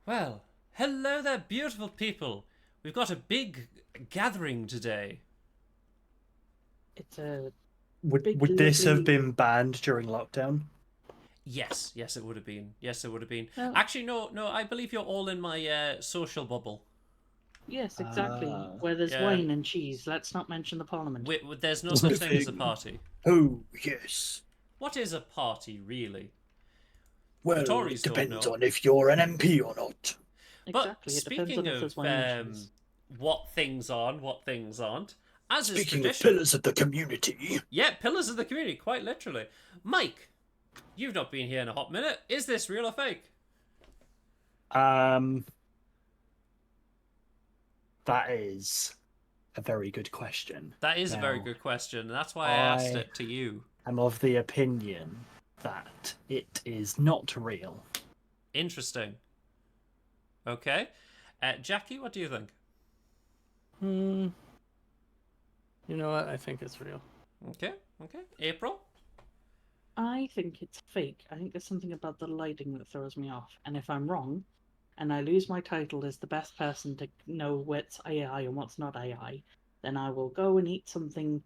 Well, hello there, beautiful people. We've got a big gathering today. It's a Would big, this have lovely- been banned during lockdown? Yes, it would have been. Yes, it would have been. No. Actually, no, I believe you're all in my social bubble. Yes, exactly. Ah. Where there's Yeah. wine and cheese. Let's not mention the Parliament. There's no such thing as a party. Oh, yes. What is a party, really? Well, Tories it don't depends know. on if you're an MP or not. But Exactly. It depends on speaking if of there's wine and cheese. what things are and what things aren't, as is Speaking of tradition. pillars of the community, Yeah, pillars of the community, quite literally. Mike, you've not been here in a hot minute. Is this real or fake? that is a very good question. That is a very Now, good question, and that's why I asked I- it to you. I'm of the opinion that it is not real. Interesting. Okay. Jackie, what do you think? You know what? I think it's real. Okay. April? I think it's fake. I think there's something about the lighting that throws me off. And if I'm wrong, and I lose my title as the best person to know what's AI and what's not AI, then I will go and eat something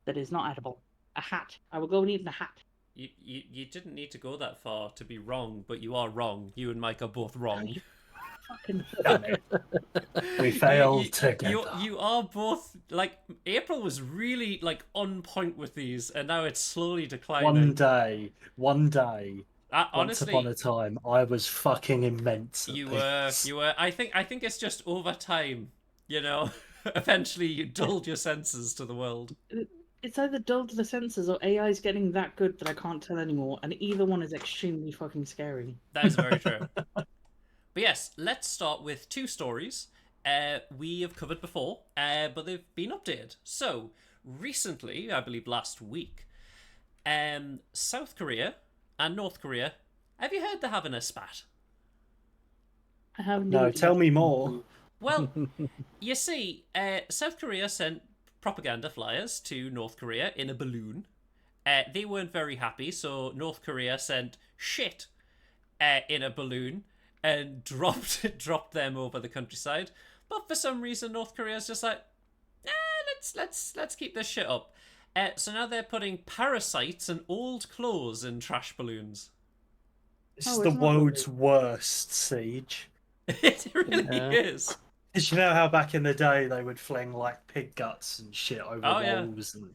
that is not edible. A hat. I will go and eat a hat. You didn't need to go that far to be wrong, but you are wrong. You and Mike are both wrong. Fucking Damn it. We failed together. You are both, like, April was really, like, on point with these, and now it's slowly declining. One day, once Honestly, upon a time, I was fucking immense. At you this. were. I think it's just over time, you know. Eventually, you dulled your senses to the world. It's either dull to the senses or AI is getting that good that I can't tell anymore, and either one is extremely fucking scary. That is very true. But yes, let's start with two stories we have covered before, but they've been updated. So, recently, I believe last week, South Korea and North Korea, have you heard they're having a spat? I have No, tell me more. Well, you see, South Korea sent propaganda flyers to North Korea in a balloon. They weren't very happy, so North Korea sent shit in a balloon and dropped them over the countryside. But for some reason, North Korea's just like, let's keep this shit up. So now they're putting parasites and old clothes in trash balloons. This Oh, is the it's not world's worst siege. It really Yeah. is. Did you know how back in the day they would fling like pig guts and shit over Oh, yeah. walls? And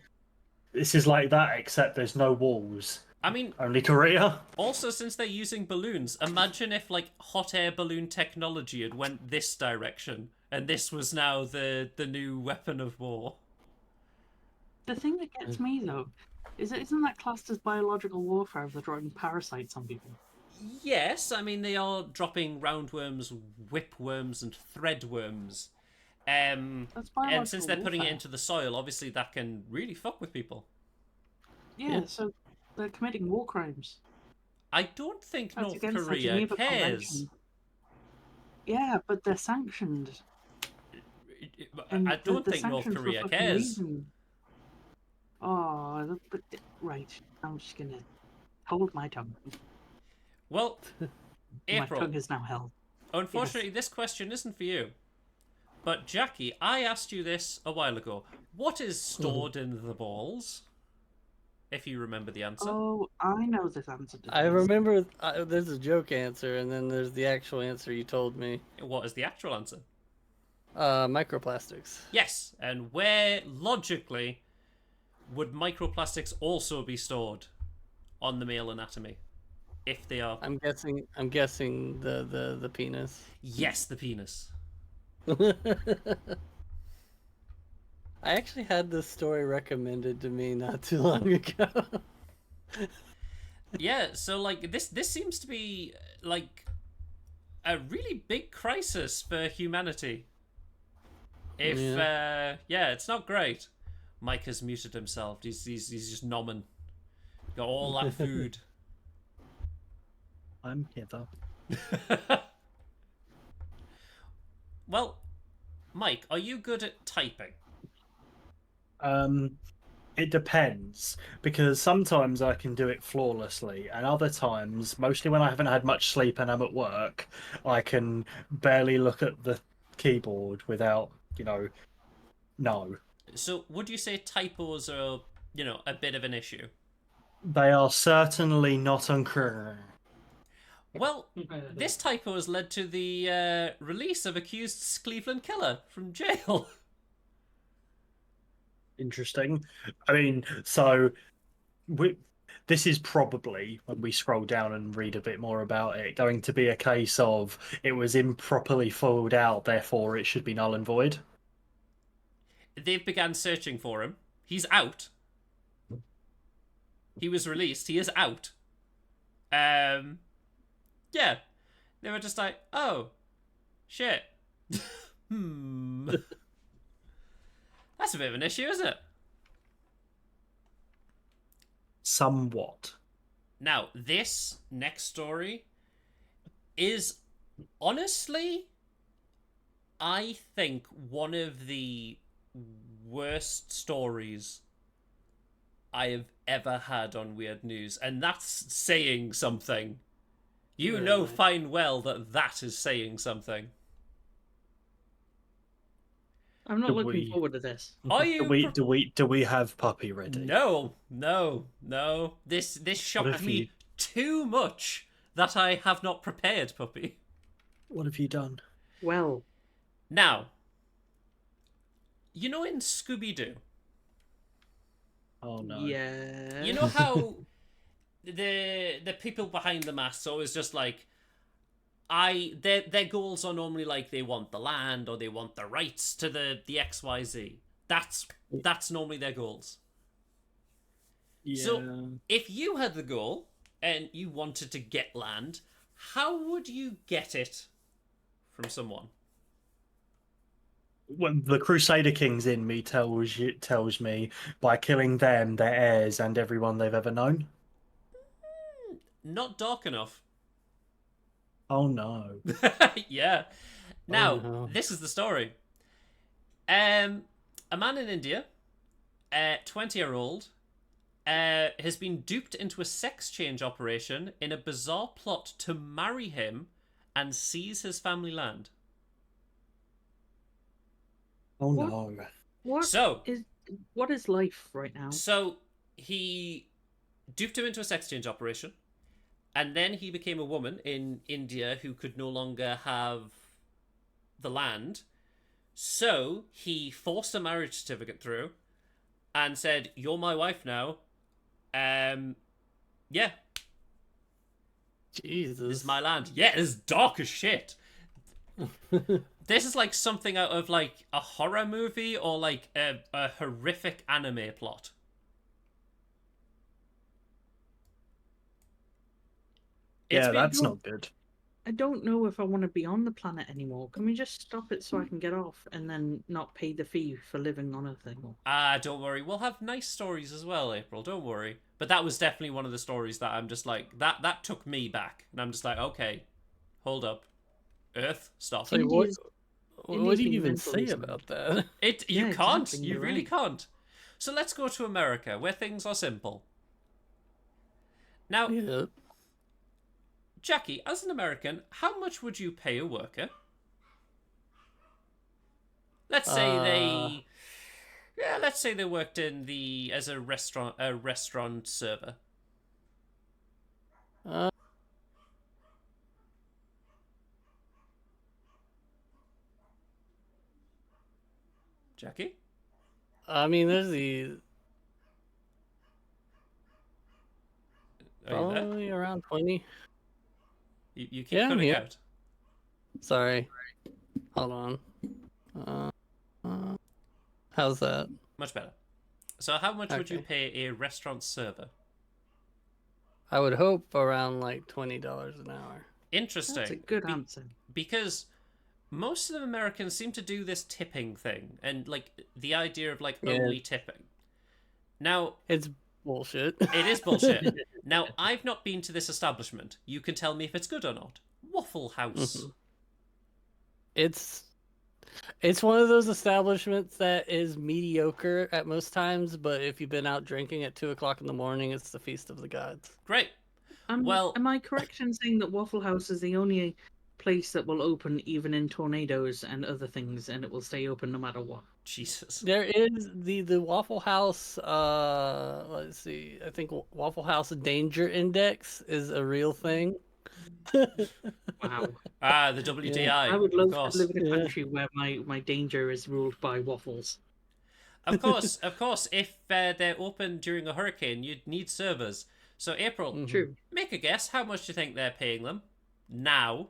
this is like that, except there's no walls. I mean, Only Korea. also, since they're using balloons, imagine if, like, hot air balloon technology had went this direction, and this was now the new weapon of war. The thing that gets me though is that isn't that classed as biological warfare if they're dropping parasites on people? Yes, I mean, they are dropping roundworms, whipworms, and threadworms. That's And biological since they're putting it warfare. into the soil, obviously that can really fuck with people. Yeah, so they're committing war crimes. I don't think That's North against the Korea Geneva cares. Convention. Yeah, but they're sanctioned. And I don't they're think North sanctioned for a Korea fucking cares. reason. Oh, but right. I'm just gonna hold my tongue. Well, My April, tongue is now held. unfortunately, this question isn't for you. But Jackie, I asked you this a while ago. What is stored in the balls? If you remember the answer. Oh, I know this answer. to I this. remember there's a joke answer, and then there's the actual answer you told me. What is the actual answer? Microplastics. Yes, and where logically would microplastics also be stored on the male anatomy? If they are, I'm guessing the penis. yes, the penis. I actually had this story recommended to me not too long ago. Yeah, so like this seems to be like a really big crisis for humanity. If Yeah. yeah, it's not great. Mike has muted himself. He's just nomming. Got all that food. I'm hither. Well, Mike, are you good at typing? Um, it depends because sometimes I can do it flawlessly, and other times, mostly when I haven't had much sleep and I'm at work, I can barely look at the keyboard without, no. So, would you say typos are, a bit of an issue? They are certainly not unclear. Well, this typo has led to the release of accused Cleveland killer from jail. Interesting. I mean, so we, this is probably, when we scroll down and read a bit more about it, going to be a case of it was improperly filled out, therefore it should be null and void. They've begun searching for him. He's out. He was released. He is out. Yeah. They were just like, oh, shit. That's a bit of an issue, isn't it? Somewhat. Now, this next story is honestly, I think, one of the worst stories I have ever had on Weird News, and that's saying something. You know fine well that that is saying something. I'm not Do looking we- forward to this. Are you? Do we have puppy ready? No. This shocked have me you- too much that I have not prepared, puppy. What have you done? Well, Now, in Scooby Doo, Oh no. yeah. you know how the people behind the masks always just like their goals are normally like they want the land or they want the rights to the XYZ. That's normally their goals. Yeah. So if you had the goal and you wanted to get land, how would you get it from someone? When the Crusader Kings in me tells me by killing them, their heirs, and everyone they've ever known. Not dark enough. Oh no. Yeah. Now, no. this is the story. A man in India, 20-year-old, has been duped into a sex change operation in a bizarre plot to marry him and seize his family land. Oh What? no. What is life right now? So he duped him into a sex change operation, and then he became a woman in India who could no longer have the land. So he forced a marriage certificate through and said, "You're my wife now." Yeah, Jesus. this is my land. Yeah, it's dark as shit. This is like something out of like a horror movie or like a horrific anime plot. It's Yeah, been- that's not good. I don't know if I want to be on the planet anymore. Can we just stop it so I can get off and then not pay the fee for living on a thing? Don't worry. We'll have nice stories as well, April. Don't worry. But that was definitely one of the stories that I'm just like, that took me back. And I'm just like, okay, hold up. Earth, stop. It's like, India's- what India's do you been even mentally say sound. about that? You Yeah, can't. exactly, You you're really right. can't. So let's go to America, where things are simple. Now, Yeah. Jackie, as an American, how much would you pay a worker? Let's say let's say they worked as a restaurant server. Uh, Jackie? I mean, there's the Are you there? probably around 20. You keep Yeah, I'm cutting here. out. Sorry. Hold on. How's that? Much better. So how much would you Okay. pay a restaurant server? I would hope around like $20 an hour. Interesting. That's a good answer. Because most of the Americans seem to do this tipping thing, and like the idea of like Yeah. only tipping. Now, It's bullshit. it is bullshit. Now, I've not been to this establishment. You can tell me if it's good or not. Waffle House. It's one of those establishments that is mediocre at most times, but if you've been out drinking at 2 o'clock in the morning, it's the feast of the gods. Great. Well- am I correct in saying that Waffle House is the only place that will open even in tornadoes and other things, and it will stay open no matter what? Jesus. There is the Waffle House. Let's see. I think Waffle House Danger Index is a real thing. Wow. Ah, the WDI. I would of love course. to live in a Yeah. country where my danger is ruled by waffles. Of course. If they're open during a hurricane, you'd need servers. So, April, True. make a guess. How much do you think they're paying them now?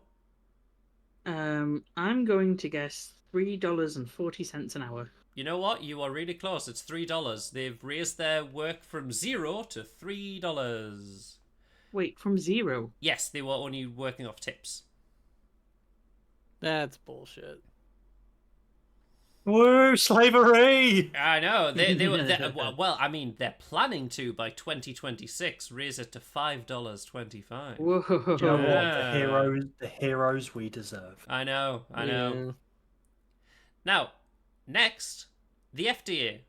I'm going to guess $3.40 an hour. You know what? You are really close. It's $3. They've raised their work from $0 to $3. Wait, from zero? Yes, they were only working off tips. That's bullshit. Woo, slavery! I know. They were. Well, I mean, they're planning to by 2026 raise it to $5.25. Whoa. Do you know what? Yeah. The heroes we deserve. I know. Yeah. Now, next, the FDA.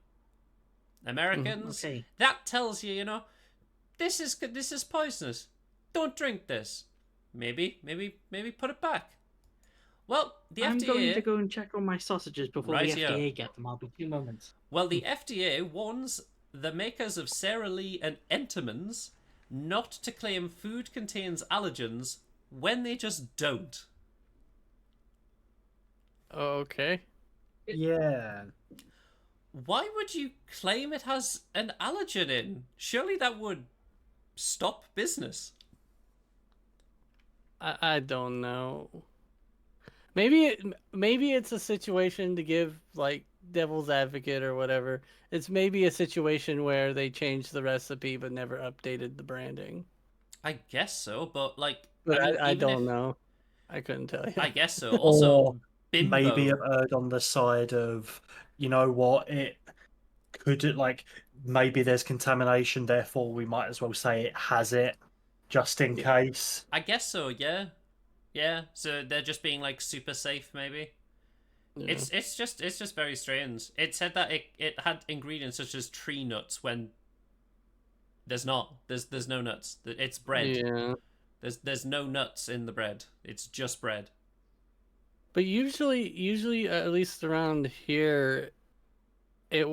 Americans. Okay. That tells you, this is poisonous. Don't drink this. Maybe put it back. Well, the I'm FDA. going to go and check on my sausages before the Rightio. FDA get them. I'll be 2 moments. Well, the FDA warns the makers of Sara Lee and Entenmann's not to claim food contains allergens when they just don't. Okay. Yeah. Why would you claim it has an allergen in? Surely that would stop business. I don't know. Maybe it's a situation to give like devil's advocate or whatever. It's maybe a situation where they changed the recipe but never updated the branding. I guess so, but like, But mean, I even don't if- know. I couldn't tell you. I guess so. Also, Or bimbo. maybe have erred on the side of, you know what, it could, like, maybe there's contamination, therefore we might as well say it has it, just in case. I guess so. Yeah. Yeah. So they're just being like super safe, maybe. Yeah. It's just very strange. It said that it had ingredients such as tree nuts when there's not. There's no nuts. It's bread. Yeah. There's no nuts in the bread. It's just bread. But usually at least around here, it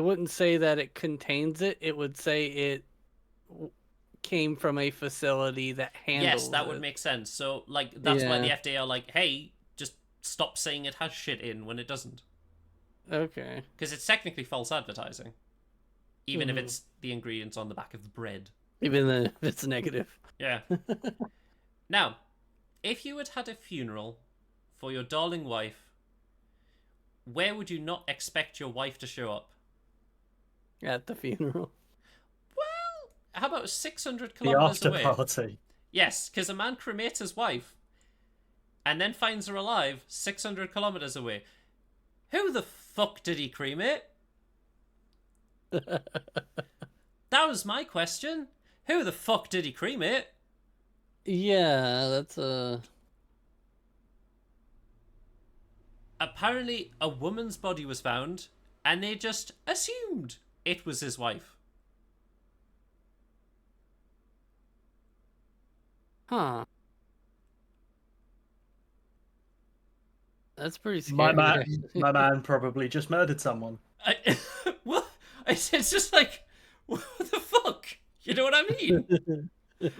wouldn't say that it contains it. It would say it came from a facility that handles Yes, that would it. make sense. So like that's why the Yeah. FDA are like, hey, just stop saying it has shit in when it doesn't, Okay. because it's technically false advertising, even if Mhm. it's the ingredients on the back of the bread. Even if it's negative. Yeah. Now, if you had had a funeral for your darling wife, where would you not expect your wife to show up? At the funeral. Well, how about 600 The kilometers after away? party. Yes, because a man cremates his wife and then finds her alive 600 kilometers away. Who the fuck did he cremate? That was my question. Who the fuck did he cremate? Yeah, that's a. Apparently, a woman's body was found, and they just assumed it was his wife. Huh. That's pretty My scary. man, my man probably just murdered someone. What? It's just like, what the fuck? You know what I mean?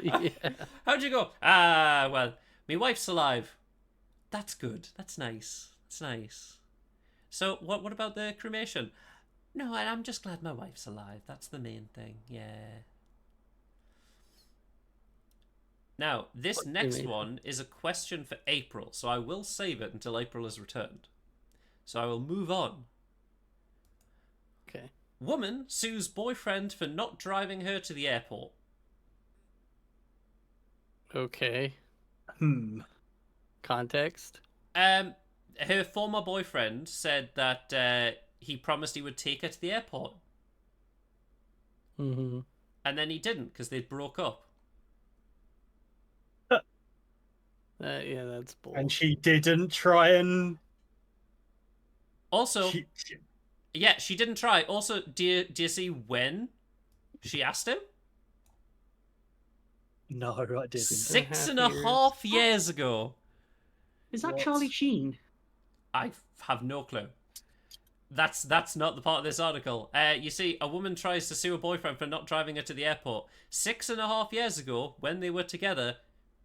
Yeah. How'd you go? Ah, well, my wife's alive. That's good. That's nice. That's nice. So, what about the cremation? No, I'm just glad my wife's alive. That's the main thing. Yeah. Now, this What next cremation? one is a question for April, so I will save it until April has returned. So I will move on. Okay. Woman sues boyfriend for not driving her to the airport. Okay. Context? Her former boyfriend said that he promised he would take her to the airport, Mm-hmm. and then he didn't because they broke up. Yeah, that's bull. And she didn't try and. Also, yeah, she didn't try. Also, do you see when she asked him? No, I didn't. 6.5 years ago. Is that What? Charlie Sheen? I have no clue. That's not the part of this article. You see, a woman tries to sue a boyfriend for not driving her to the airport. 6.5 years ago, when they were together,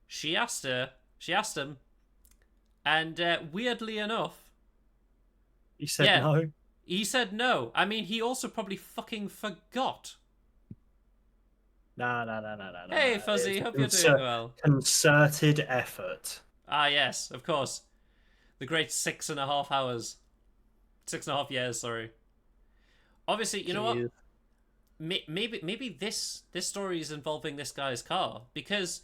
she asked him, and weirdly enough, He said yeah, no. he said no. I mean, he also probably fucking forgot. No. Hey, Fuzzy, It's hope you're doing well. Concerted effort. Ah, yes, of course. The great 6.5 hours. 6.5 years, sorry. Obviously, you know what? Maybe this story is involving this guy's car, because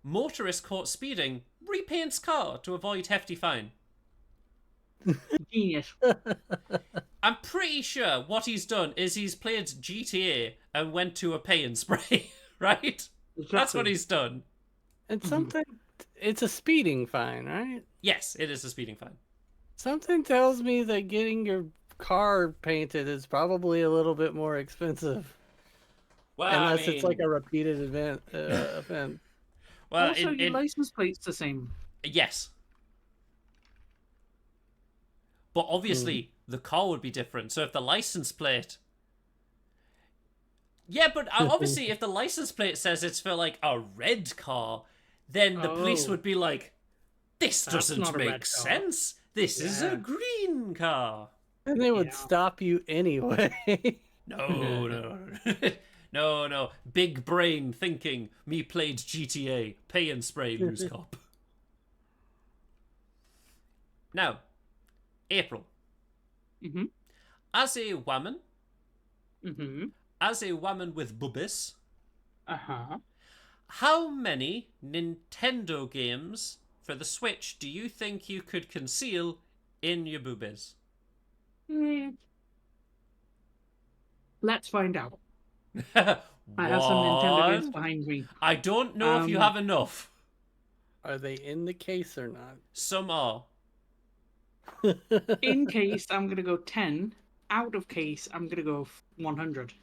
motorist caught speeding repaints car to avoid hefty fine. Genius. I'm pretty sure what he's done is he's played GTA and went to a pay and spray, right? Exactly. That's what he's done. It's something. It's a speeding fine, right? Yes, it is a speeding fine. Something tells me that getting your car painted is probably a little bit more expensive. Well, Unless I mean, it's like a repeated event. Event. well, Also, your license plate's the same. yes, but obviously the car would be different. So if the license plate, yeah, but obviously if the license plate says it's for like a red car, then the police Oh. would be like, "This That's doesn't not a red make car." sense. This is a Yeah. green car." And they would Yeah. stop you anyway. No. No. Big brain thinking. Me played GTA. Pay and spray, lose cop. Now, April. Mm-hmm. As a woman with boobies, Uh-huh. how many Nintendo games for the Switch do you think you could conceal in your boobies? Let's find out. I have some Nintendo games One. behind me. I don't know if you have enough. Are they in the case or not? Some are. In case, I'm going to go 10. Out of case, I'm going to go 100.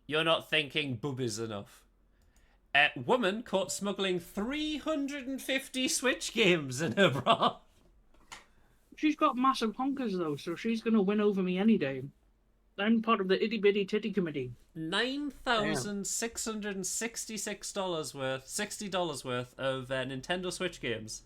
You're not thinking boobies enough. A woman caught smuggling 350 Switch games in her bra. She's got massive honkers, though, so she's going to win over me any day. I'm part of the itty bitty titty committee. $9,666 worth, $60 worth of Nintendo Switch games.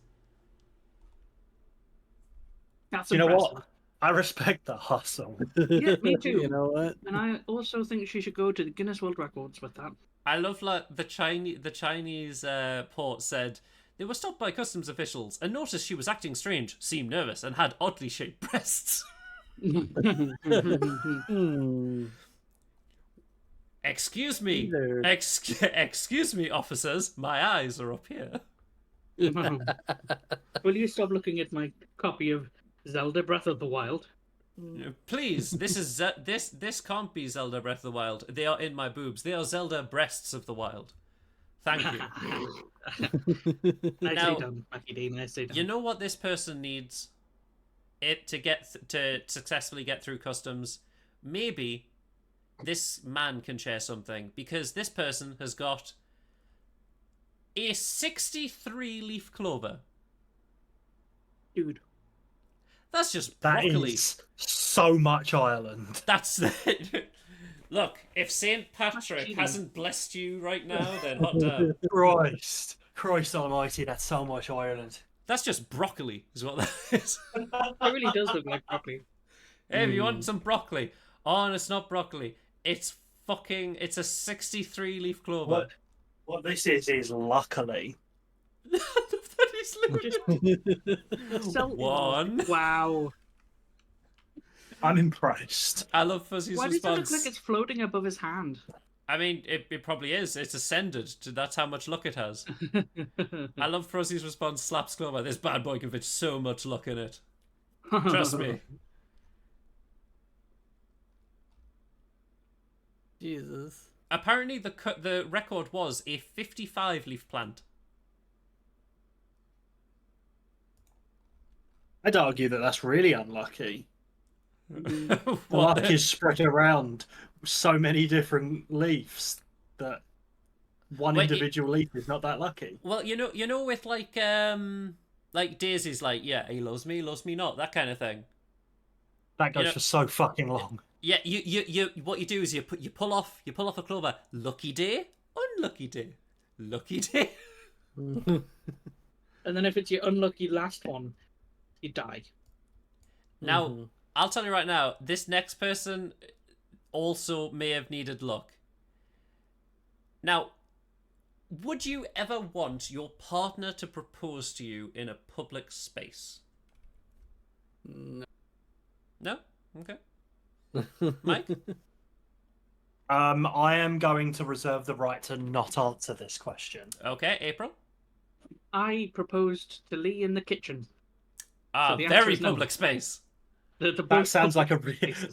That's You know impressive. what? I respect the hustle. Yeah, me too. You know what? And I also think she should go to the Guinness World Records with that. I love like the Chinese port said they were stopped by customs officials and noticed she was acting strange, seemed nervous, and had oddly shaped breasts. Excuse me. Either. Excuse me, officers. My eyes are up here. Will you stop looking at my copy of Zelda Breath of the Wild? Please, this can't be Zelda Breath of the Wild. They are in my boobs. They are Zelda Breasts of the Wild. Thank you. Nicely done, Mackie D. Nicely done. You know what this person needs? It to successfully get through customs. Maybe this man can share something, because this person has got a 63 leaf clover. Dude. That's just That broccoli. is so much Ireland. That's Look, if St. Patrick hasn't blessed you right now, then hot damn. Christ almighty, that's so much Ireland. That's just broccoli, is what that is. It really does look like broccoli. Hey, if you want some broccoli. Oh, and it's not broccoli. It's a 63 leaf clover. What this is luckily. That is literally... One. Wow. I'm impressed. I love Fuzzy's Why does it response. look like it's floating above his hand? I mean, it probably is. It's ascended. That's how much luck it has. I love Frozzy's response, slaps Clover. This bad boy can fit so much luck in it. Trust me. Jesus. Apparently, the record was a 55-leaf plant. I'd argue that that's really unlucky. The What luck is spread around so many different leaves that one Wait, individual leaf is not that lucky. Well, you know, with like Daisy's like, yeah, he loves me not, that kind of thing. That goes You know- for so fucking long. Yeah, you what you do is you pull off a clover. Lucky day, unlucky day, lucky day. And then if it's your unlucky last one, you die. Now, I'll tell you right now, this next person also may have needed luck. Now, would you ever want your partner to propose to you in a public space? No. No? Okay. Mike? I am going to reserve the right to not answer this question. Okay, April? I proposed to Lee in the kitchen. Ah, So the answer very is no. public space. That sounds like a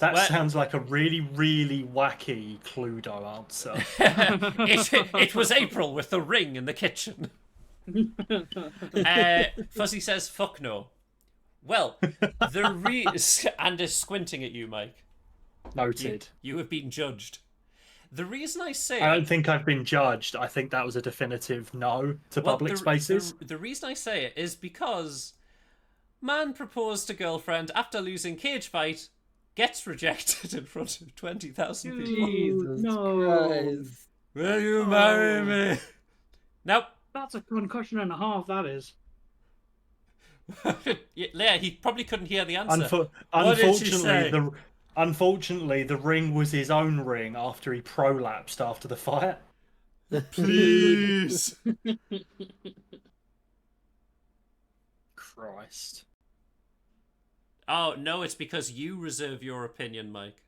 Well- sounds like a really really wacky Cluedo answer. it was April with the ring in the kitchen. Fuzzy says, fuck no. Well, and is squinting at you, Mike. Noted. You have been judged. The reason I say I don't think I've been judged. I think that was a definitive no to public spaces. The reason I say it is because man proposed to girlfriend after losing cage fight, gets rejected in front of 20,000 people. Jesus No. Christ. Will you marry me? Nope. That's a concussion and a half, that is. Yeah, he probably couldn't hear the answer. What did she say? Unfortunately, the ring was his own ring after he prolapsed after the fight. Please. Christ. Oh, no, it's because you reserve your opinion, Mike.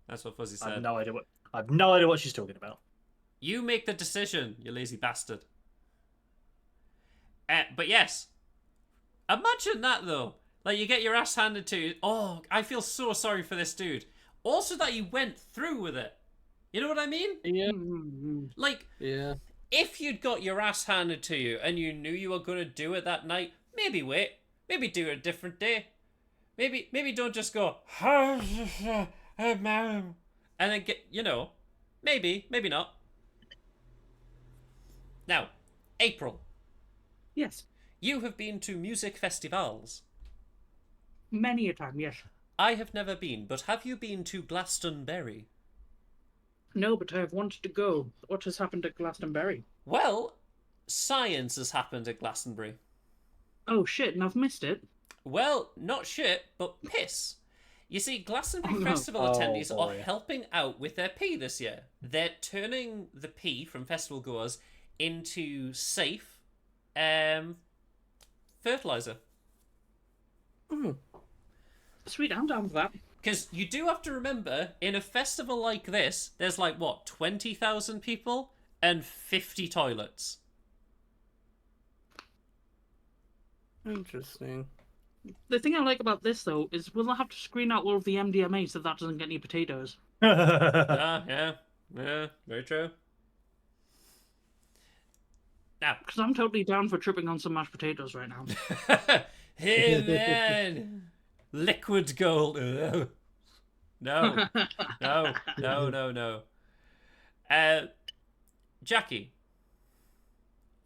That's what Fuzzy I have said. no idea what she's talking about. You make the decision, you lazy bastard. But yes. Imagine that, though. Like, you get your ass handed to you. Oh, I feel so sorry for this dude. Also that you went through with it. You know what I mean? Yeah. Like, Yeah. if you'd got your ass handed to you and you knew you were going to do it that night, maybe wait. Maybe do it a different day. Maybe don't just go, and then get, maybe not. Now, April, Yes. you have been to music festivals. Many a time, yes. I have never been, but have you been to Glastonbury? No, but I have wanted to go. What has happened at Glastonbury? Well, science has happened at Glastonbury. Oh shit, and I've missed it. Well, not shit, but piss. You see, Glastonbury Oh, no. Festival Oh, attendees are boy. helping out with their pee this year. They're turning the pee from festival goers into safe fertilizer. Sweet, I'm down for that. Because you do have to remember, in a festival like this, there's like, 20,000 people and 50 toilets. Interesting. The thing I like about this, though, is we'll have to screen out all of the MDMA so that doesn't get any potatoes. Yeah, very true. Now, Because I'm totally down for tripping on some mashed potatoes right now. hey man, liquid gold. Ugh. No, no. Jackie,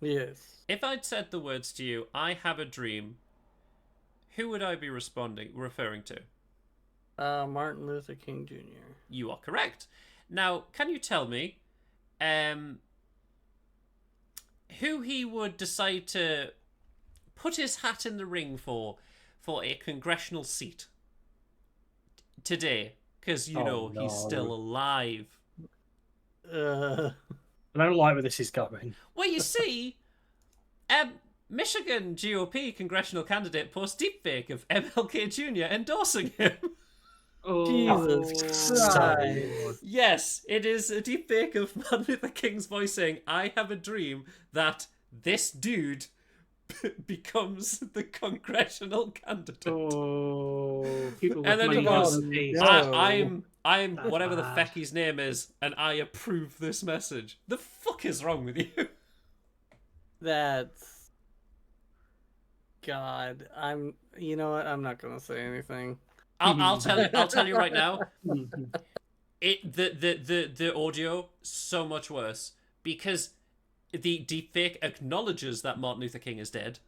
Yes. if I'd said the words to you, I have a dream, who would I be referring to? Martin Luther King Jr. You are correct. Now, can you tell me, who he would decide to put his hat in the ring for a congressional seat today? Because, Oh, know, he's no. still alive. Uh, I don't like where this is going. Well, you see, Michigan GOP congressional candidate posts deepfake of MLK Jr. endorsing him. Jesus Oh, Christ. Yes, it is a deepfake of Martin Luther King's voice saying, "I have a dream that this dude becomes the congressional candidate." Oh, people And with then he money Come have goes, no on, taste. no. I'm That's whatever the bad. feck his name is, and I approve this message. The fuck is wrong with you? That's God. You know what? I'm not gonna say anything. I'll tell you right now. Mhm. The audio so much worse because the deepfake acknowledges that Martin Luther King is dead,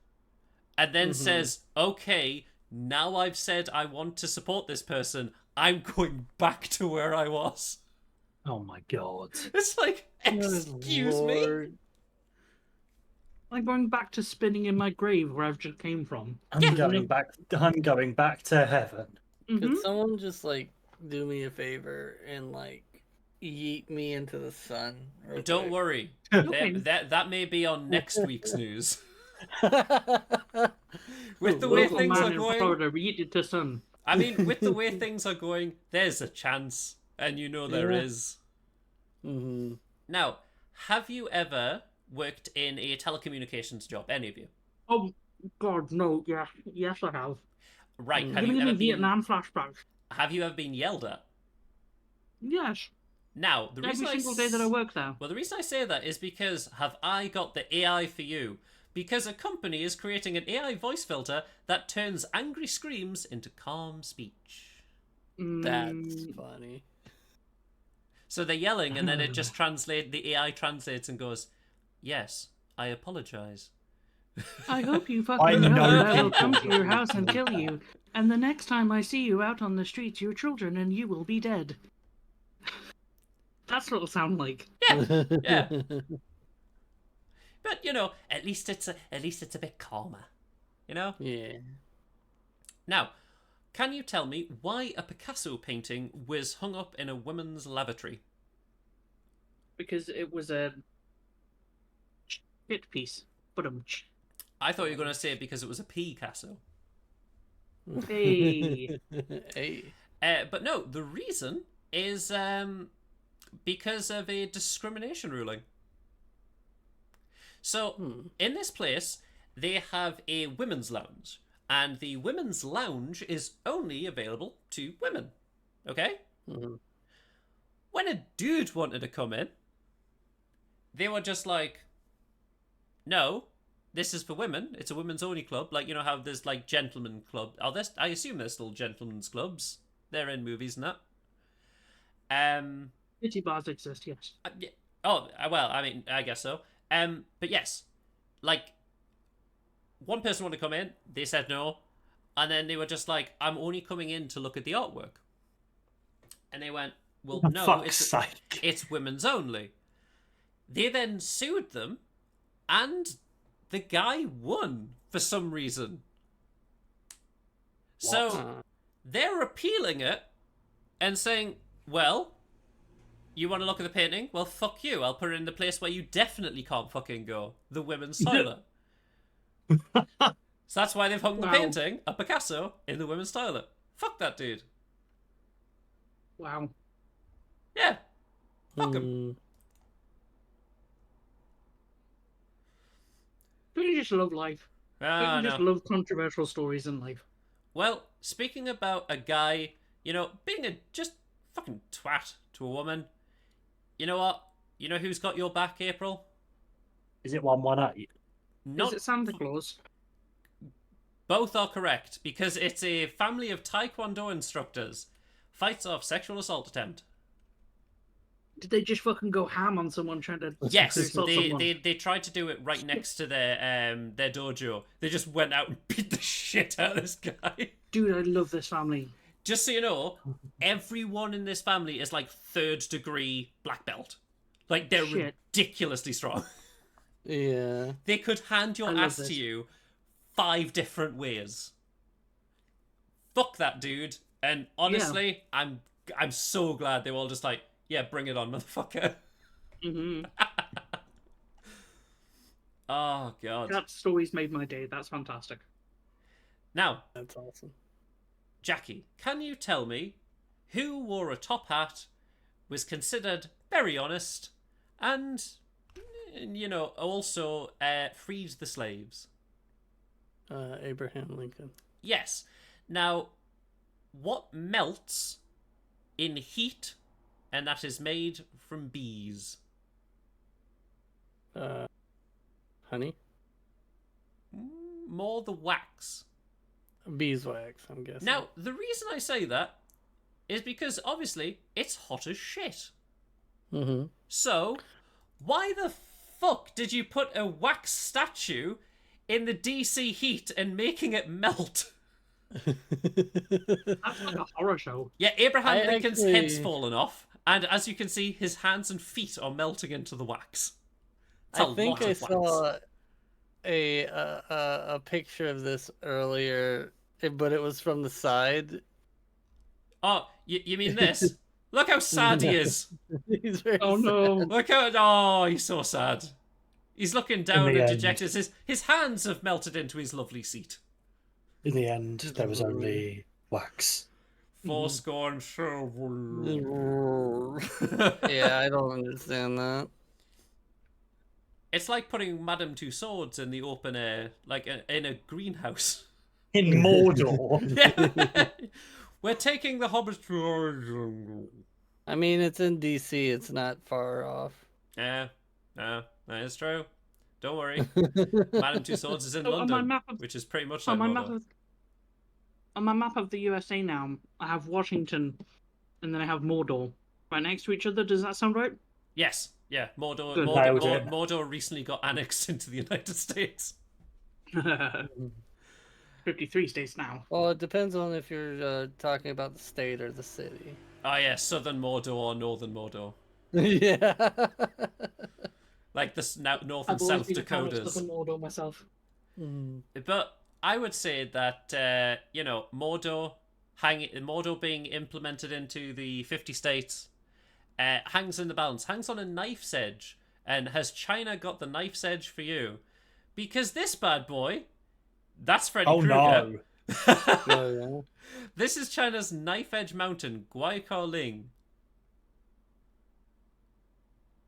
and then says, "Okay, now I've said I want to support this person. I'm going back to where I was." Oh my god. It's like, Good excuse me. Lord. Like going back to spinning in my grave where I've just came from. I'm going back to heaven. Mm-hmm. Could someone just like do me a favor and like yeet me into the sun? real Don't quick? worry, Okay. that may be on next week's news. With the Local way Local things man are in going, Florida yeeted to sun. I mean, with the way things are going, there's a chance, and you know there Yeah. is. Mm-hmm. Now, have you ever worked in a telecommunications job? Any of you? Oh God, no. Yeah, yes, I have. Right. Mm. Have Giving you me ever been? Vietnam flashbacks. Have you ever been yelled at? Yes, Now, the reason every single day that I work there. Well, the reason I say that is because have I got the AI for you? Because a company is creating an AI voice filter that turns angry screams into calm speech. That's Mm, funny. So they're yelling, and then it just the AI translates and goes, "Yes, I apologize." I hope you I fucking know know that I will come to people your that house and do kill that. you. And the next time I see you out on the streets, your children and you will be dead. That's what it'll sound like. Yeah. But at least it's a bit calmer. Yeah. Now, can you tell me why a Picasso painting was hung up in a woman's lavatory? Because it was a shit piece. But I thought you were going to say it because it was a Picasso. Hey. Hey. But no, the reason is because of a discrimination ruling. So, in this place, they have a women's lounge. And the women's lounge is only available to women. Okay? Mm-hmm. When a dude wanted to come in, they were just like, "No, this is for women. It's a women's only club." Like, how there's like gentlemen club. I assume there's still gentlemen's clubs. They're in movies and that. City bars exist, yes. Yeah. Oh, well, I mean, I guess so. But yes, like, one person wanted to come in, they said no, and then they were just like, "I'm only coming in to look at the artwork." And they went, "Well, For no, fuck's sake. it's women's only." They then sued them, and the guy won for some reason. So they're appealing it and saying, "Well, you want to look at the painting? Well, fuck you. I'll put it in the place where you definitely can't fucking go, the women's toilet." So that's why they've hung the Wow. painting, a Picasso, in the women's toilet. Fuck that dude. Wow. Yeah. Fuck him. Don't you just love life? Don't you just No. love controversial stories in life? Well, speaking about a guy, being a just fucking twat to a woman, you know what? You know who's got your back, April? Is it 118? Is it Santa Claus? Both are correct, because it's a family of Taekwondo instructors. Fights off sexual assault attempt. Did they just fucking go ham on someone trying to Yes, assault someone? they tried to do it right next to their dojo. They just went out and beat the shit out of this guy. Dude, I love this family. Just so you know, everyone in this family is like 3rd degree black belt. Like, they're Shit. ridiculously strong. Yeah. They could hand your I love ass this. to you 5 different ways. Fuck that dude. And honestly, I'm so glad they were all just like, "Yeah, bring it on, motherfucker." Mm-hmm. Oh, God. That story's made my day. That's fantastic. Now, That's awesome. Jackie, can you tell me who wore a top hat, was considered very honest, and, also freed the slaves. Abraham Lincoln. Yes. Now, what melts in heat, and that is made from bees? Honey? More the wax. Beeswax, I'm guessing. Now, the reason I say that is because, obviously, it's hot as shit. Mm-hmm. So, why the fuck did you put a wax statue in the DC heat and making it melt? That's like a horror show. Yeah, Abraham Lincoln's head's actually- fallen off, and as you can see, his hands and feet are melting into the wax. It's I a think lot I of wax. saw a picture of this earlier, but it was from the side. Oh, you mean this? Look how sad he is. He's very Oh sad. no. Look how... Oh, he's so sad. He's looking down the and end. dejected. His hands have melted into his lovely seat. In the end, there was only wax. Fourscore and shovel. Yeah, I don't understand that. It's like putting Madame Two Swords in the open air, like in a greenhouse. In Mordor. Yeah. We're taking the hobbits to our jungle. I mean, it's in DC. It's not far off. Yeah, no, that is true. Don't worry. Madame Two Swords is in So London, on my map of which is pretty much on like my map Mordor. of on my map of the USA now, I have Washington, and then I have Mordor right next to each other. Does that sound right? Yes, yeah. Mordor, Good. Nailed it. Mordor recently got annexed into the United States. 53 states now. Well, it depends on if you're talking about the state or the city. Oh yeah, Southern Mordor or Northern Mordor. Yeah. Like the North I've and always South been a fan of Dakotas. Southern Mordor myself. Mm. But I would say that Mordor being implemented into the 50 states hangs in the balance, hangs on a knife's edge. And has China got the knife's edge for you? Because this bad boy, that's Freddy Oh Krueger. no. Oh, yeah. This is China's knife edge mountain, Guaycaoling.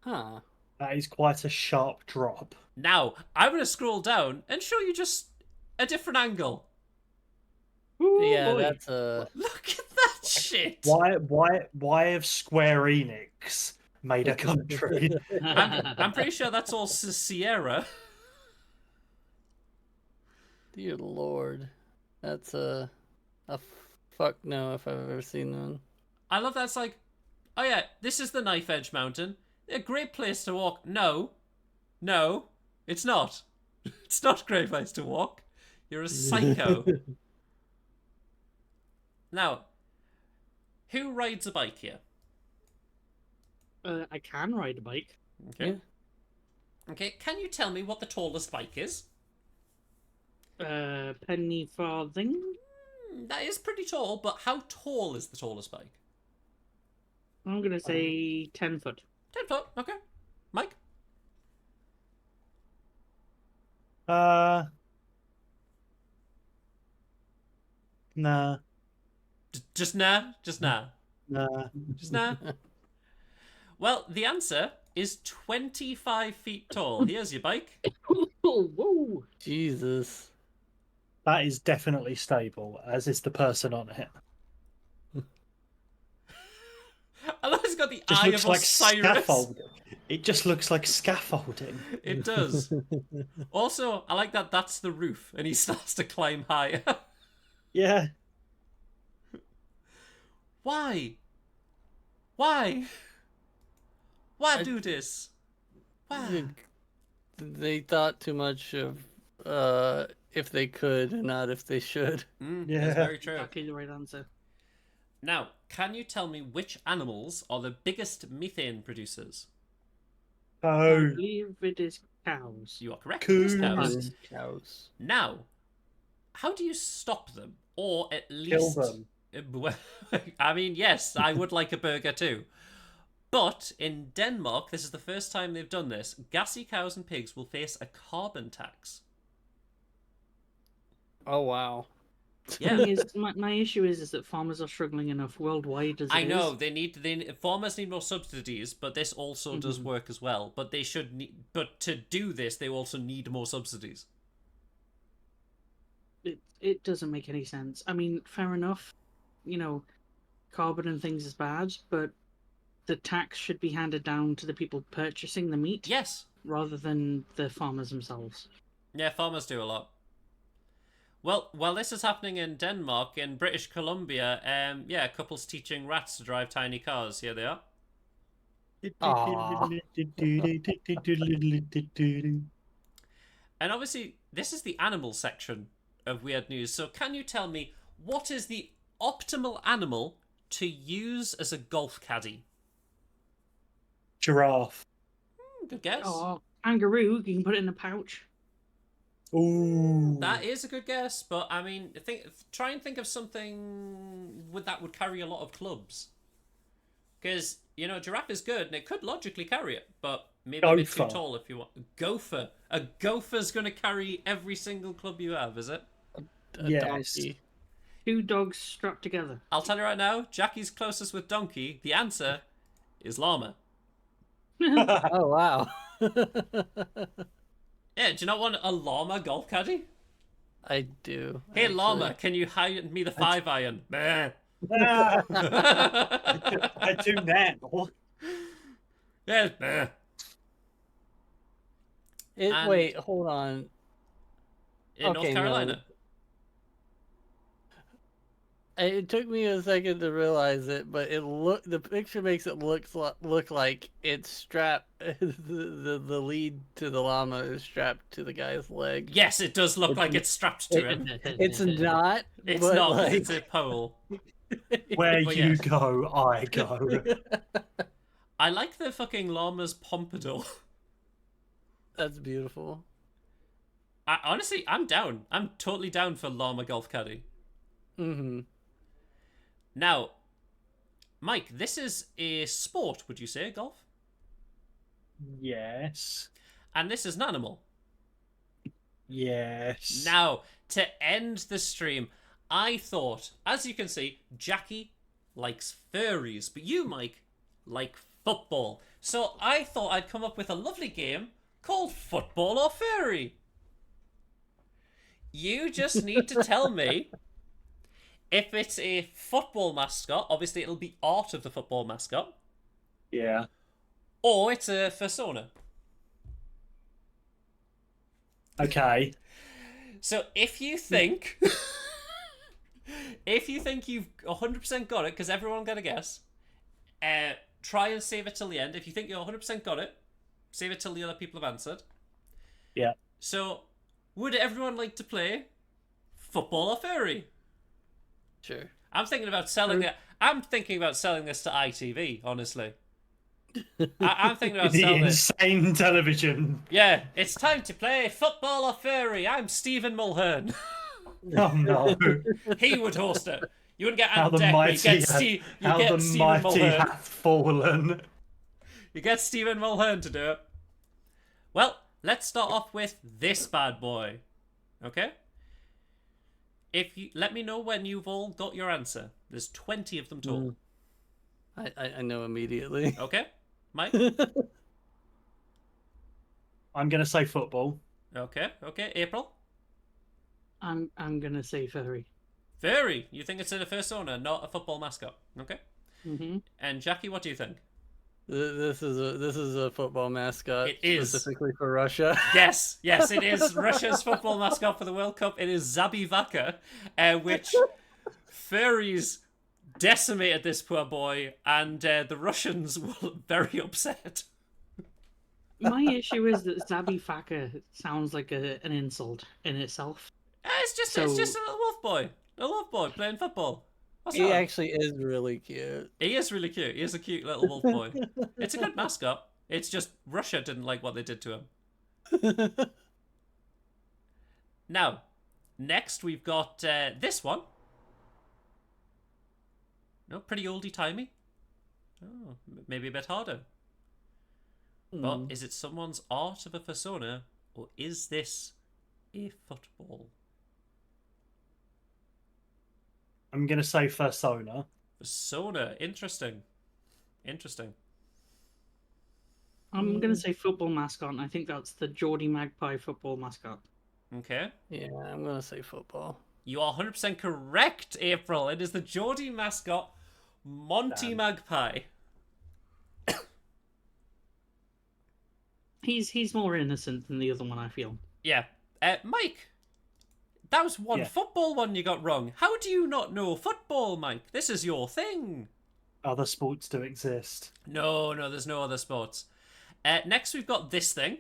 Huh. That is quite a sharp drop. Now, I'm going to scroll down and show you just a different angle. Ooh, Yeah, boy. that's a. Look at that shit. Why have Square Enix made a country? I'm pretty sure that's all Sierra. Dear Lord, that's a fuck no if I've ever seen one. I love that. It's like, oh yeah, this is the knife edge mountain. A great place to walk. No, it's not. It's not a great place to walk. You're a psycho. Now, who rides a bike here? I can ride a bike. Okay. Yeah. Okay, can you tell me what the tallest bike is? Penny farthing. That is pretty tall, but how tall is the tallest bike? I'm gonna say 10 foot. 10 foot, okay. Mike? Nah. Just nah? Just nah? Nah. Just nah? Well, the answer is 25 feet tall. Here's your bike. Oh, whoa! Jesus. That is definitely stable, as is the person on it. I love it's got the Just eye looks of like Osiris. scaffolding. It just looks like scaffolding. It does. Also, I like that that's the roof, and he starts to climb higher. Yeah. Why? Why? Why I- do this? Why? They thought too much of if they could and not if they should. That's Yeah. very true. Exactly the right answer. Now, can you tell me which animals are the biggest methane producers? I Oh, believe it is cows. You are correct. It is Cool. cows. Cows. Now, how do you stop them? Or at kill least... them. I mean, yes, I would like a burger too. But in Denmark, this is the first time they've done this. Gassy cows and pigs will face a carbon tax. Oh wow. Yeah. Thing is, my issue is that farmers are struggling enough worldwide as I it know is. farmers need more subsidies, but this also does Mhm. work as well. But they should but to do this, they also need more subsidies. It doesn't make any sense. I mean, fair enough, you know, carbon and things is bad, but the tax should be handed down to the people purchasing the meat Yes, rather than the farmers themselves. yeah, farmers do a lot. Well, while this is happening in Denmark, in British Columbia, yeah, couples teaching rats to drive tiny cars. Here they are. Aw. And obviously, this is the animal section of Weird News. So, can you tell me what is the optimal animal to use as a golf caddy? Giraffe. Good guess. Oh, kangaroo, you can put it in a pouch. Ooh. That is a good guess, but I mean, try and think of something that would carry a lot of clubs. Because, giraffe is good and it could logically carry it, but maybe a bit too Gopher. tall if you want. Gopher. A gopher's going to carry every single club you have, is it? A Yes. donkey. 2 dogs strapped together. I'll tell you right now, Jackie's closest with donkey. The answer is llama. Oh wow. Yeah, do you not want a llama golf caddy? I do. Hey, actually. llama, can you hire me the 5-iron? Meh. I do now. Yeah, meh. And- Wait, hold on. In North Okay, no. Carolina. It took me a second to realize it, but the picture makes it look like it's strapped. The lead to the llama is strapped to the guy's leg. Yes, it does look like it's strapped to him. It's not. It's but not, like... it's a pole. Where But you yes. go, I go. I like the fucking llama's pompadour. That's beautiful. Honestly, I'm down. I'm totally down for llama golf caddy. Mm-hmm. Now, Mike, this is a sport, would you say, golf? Yes. And this is an animal. Yes. Now, to end the stream, I thought, as you can see, Jackie likes furries, but you, Mike, like football. So I thought I'd come up with a lovely game called Football or Furry. You just need to tell me if it's a football mascot, obviously it'll be art of the football mascot, Yeah. or it's a fursona. Okay. So if you think you've 100% got it, because everyone got a guess, try and save it till the end. If you think you 100% got it, save it till the other people have answered. Yeah. So, would everyone like to play football or furry? Sure. I'm thinking about selling it. I'm thinking about selling this to ITV. Honestly, I'm thinking about The selling this. insane television. Yeah, it's time to play football or furry. I'm Stephen Mulhern. Oh no. He would host it. You wouldn't get How Ant the Deck, but mighty, you get Stephen Mulhern. hath fallen. You get Stephen Mulhern to do it. Well, let's start off with this bad boy. Okay? If you let me know when you've all got your answer. There's 20 of them total. I know immediately. Okay? Mike? I'm gonna say football. Okay. April? I'm gonna say furry. Furry. You think it's in a fursona, not a football mascot. Okay. Mm-hmm. And Jackie, what do you think? This is a football mascot. It is. Specifically for Russia. Yes, it is Russia's football mascot for the World Cup. It is Zabivaka, which furries decimated this poor boy, and the Russians were very upset. My issue is that Zabi Faka sounds like an insult in itself. It's just a little wolf boy playing football. What's He that? actually is really cute. He is really cute. He is a cute little wolf boy. It's a good mascot. It's just Russia didn't like what they did to him. Now, next we've got this one. No, pretty oldie-timey. Oh, maybe a bit harder. But is it someone's art of a fursona, or is this a football? I'm gonna say Fursona. Persona. Interesting. Interesting. I'm going to say football mascot, and I think that's the Geordie Magpie football mascot. Okay. Yeah, I'm gonna say football. You are 100% correct, April. It is the Geordie mascot, Monty Damn. Magpie. He's more innocent than the other one, I feel. Yeah. Mike, that was one Yeah. football one you got wrong. How do you not know football, Mike? This is your thing. Other sports do exist. No, there's no other sports. Next, we've got this thing.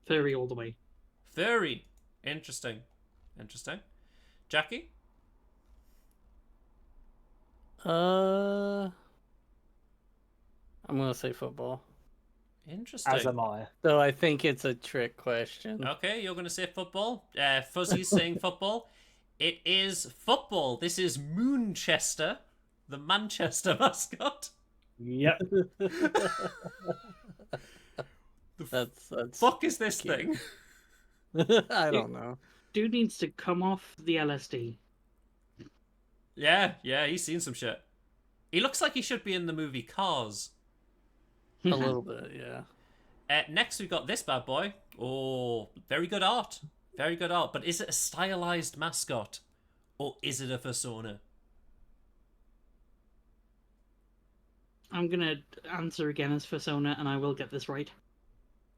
Furry all the way. Furry. Interesting. Jackie? I'm gonna say football. Interesting. As am I. Though I think it's a trick question. Okay, you're going to say football. Fuzzy's saying football. It is football. This is Moonchester, the Manchester mascot. Yep. That's Fuck is this cute. thing? I don't know. Dude needs to come off the LSD. Yeah, he's seen some shit. He looks like he should be in the movie Cars. A little bit, yeah. Next, we've got this bad boy. Oh, very good art. Very good art. But is it a stylized mascot? Or is it a persona? I'm going to answer again as Persona, and I will get this right.